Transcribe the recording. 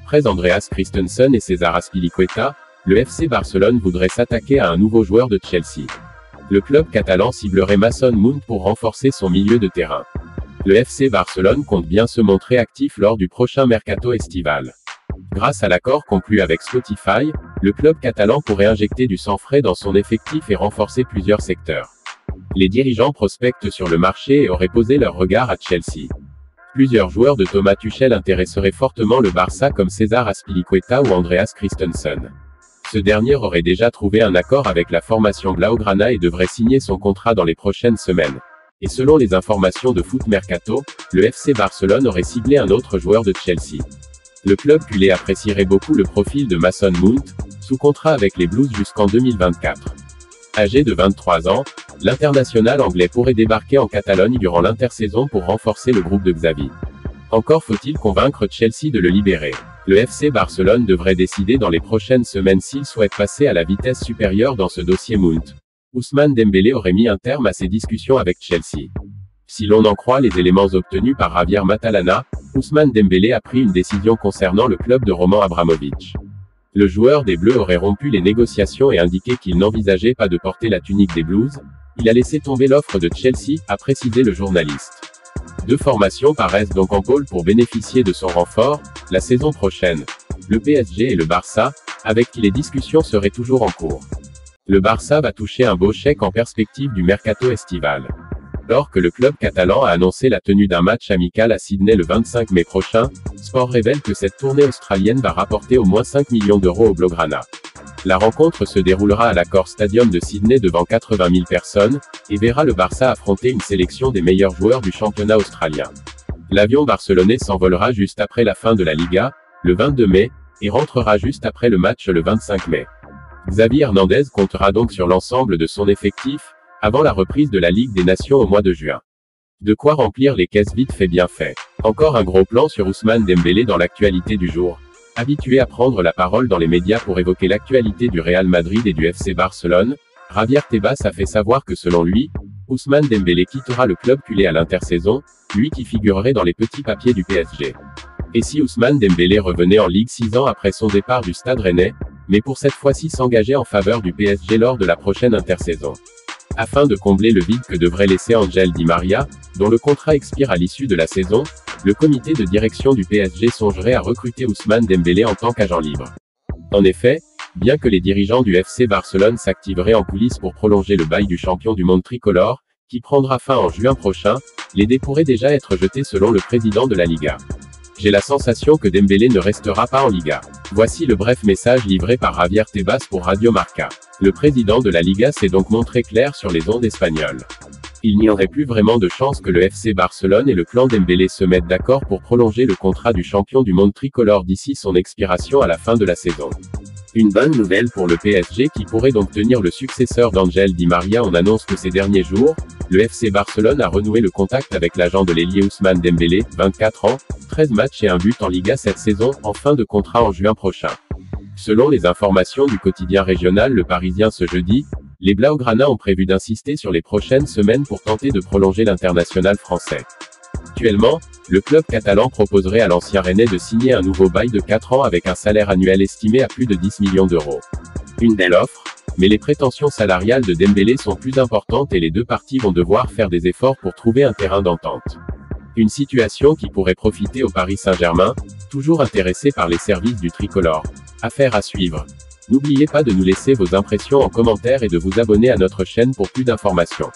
Après Andreas Christensen et César Azpilicueta, le FC Barcelone voudrait s'attaquer à un nouveau joueur de Chelsea. Le club catalan ciblerait Mason Mount pour renforcer son milieu de terrain. Le FC Barcelone compte bien se montrer actif lors du prochain mercato estival. Grâce à l'accord conclu avec Spotify, le club catalan pourrait injecter du sang frais dans son effectif et renforcer plusieurs secteurs. Les dirigeants prospectent sur le marché et auraient posé leur regard à Chelsea. Plusieurs joueurs de Thomas Tuchel intéresseraient fortement le Barça comme César Azpilicueta ou Andreas Christensen. Ce dernier aurait déjà trouvé un accord avec la formation Blaugrana et devrait signer son contrat dans les prochaines semaines. Et selon les informations de Foot Mercato, le FC Barcelone aurait ciblé un autre joueur de Chelsea. Le club culé apprécierait beaucoup le profil de Mason Mount, sous contrat avec les Blues jusqu'en 2024. Âgé de 23 ans, l'international anglais pourrait débarquer en Catalogne durant l'intersaison pour renforcer le groupe de Xavi. Encore faut-il convaincre Chelsea de le libérer. Le FC Barcelone devrait décider dans les prochaines semaines s'il souhaite passer à la vitesse supérieure dans ce dossier Mount. Ousmane Dembélé aurait mis un terme à ses discussions avec Chelsea. Si l'on en croit les éléments obtenus par Javier Matalana, Ousmane Dembélé a pris une décision concernant le club de Roman Abramovich. Le joueur des Bleus aurait rompu les négociations et indiqué qu'il n'envisageait pas de porter la tunique des Blues. Il a laissé tomber l'offre de Chelsea, a précisé le journaliste. Deux formations paraissent donc en pôle pour bénéficier de son renfort, la saison prochaine. Le PSG et le Barça, avec qui les discussions seraient toujours en cours. Le Barça va toucher un beau chèque en perspective du mercato estival. Alors que le club catalan a annoncé la tenue d'un match amical à Sydney le 25 mai prochain, Sport révèle que cette tournée australienne va rapporter au moins 5 millions d'euros au Blaugrana. La rencontre se déroulera à l'Accor Stadium de Sydney devant 80 000 personnes, et verra le Barça affronter une sélection des meilleurs joueurs du championnat australien. L'avion barcelonais s'envolera juste après la fin de la Liga, le 22 mai, et rentrera juste après le match le 25 mai. Xavi Hernandez comptera donc sur l'ensemble de son effectif, avant la reprise de la Ligue des Nations au mois de juin. De quoi remplir les caisses vite fait bien fait. Encore un gros plan sur Ousmane Dembélé dans l'actualité du jour. Habitué à prendre la parole dans les médias pour évoquer l'actualité du Real Madrid et du FC Barcelone, Javier Tebas a fait savoir que selon lui, Ousmane Dembélé quittera le club culé à l'intersaison, lui qui figurerait dans les petits papiers du PSG. Et si Ousmane Dembélé revenait en Ligue 6 ans après son départ du Stade Rennais, mais pour cette fois-ci s'engager en faveur du PSG lors de la prochaine intersaison. Afin de combler le vide que devrait laisser Ángel Di María, dont le contrat expire à l'issue de la saison, le comité de direction du PSG songerait à recruter Ousmane Dembélé en tant qu'agent libre. En effet, bien que les dirigeants du FC Barcelone s'activeraient en coulisses pour prolonger le bail du champion du monde tricolore, qui prendra fin en juin prochain, les dés pourraient déjà être jetés selon le président de la Liga. J'ai la sensation que Dembélé ne restera pas en Liga. Voici le bref message livré par Javier Tebas pour Radio Marca. Le président de la Liga s'est donc montré clair sur les ondes espagnoles. Il n'y aurait plus vraiment de chance que le FC Barcelone et le clan Dembélé se mettent d'accord pour prolonger le contrat du champion du monde tricolore d'ici son expiration à la fin de la saison. Une bonne nouvelle pour le PSG qui pourrait donc tenir le successeur d'Ángel Di María. On annonce que ces derniers jours, le FC Barcelone a renoué le contact avec l'agent de l'ailier Ousmane Dembélé, 24 ans, 13 matchs et un but en Liga cette saison, en fin de contrat en juin prochain. Selon les informations du quotidien régional Le Parisien ce jeudi, les Blaugrana ont prévu d'insister sur les prochaines semaines pour tenter de prolonger l'international français. Actuellement, le club catalan proposerait à l'ancien Rennais de signer un nouveau bail de 4 ans avec un salaire annuel estimé à plus de 10 millions d'euros. Une belle offre, mais les prétentions salariales de Dembélé sont plus importantes et les deux parties vont devoir faire des efforts pour trouver un terrain d'entente. Une situation qui pourrait profiter au Paris Saint-Germain, toujours intéressé par les services du tricolore. Affaire à suivre. N'oubliez pas de nous laisser vos impressions en commentaire et de vous abonner à notre chaîne pour plus d'informations.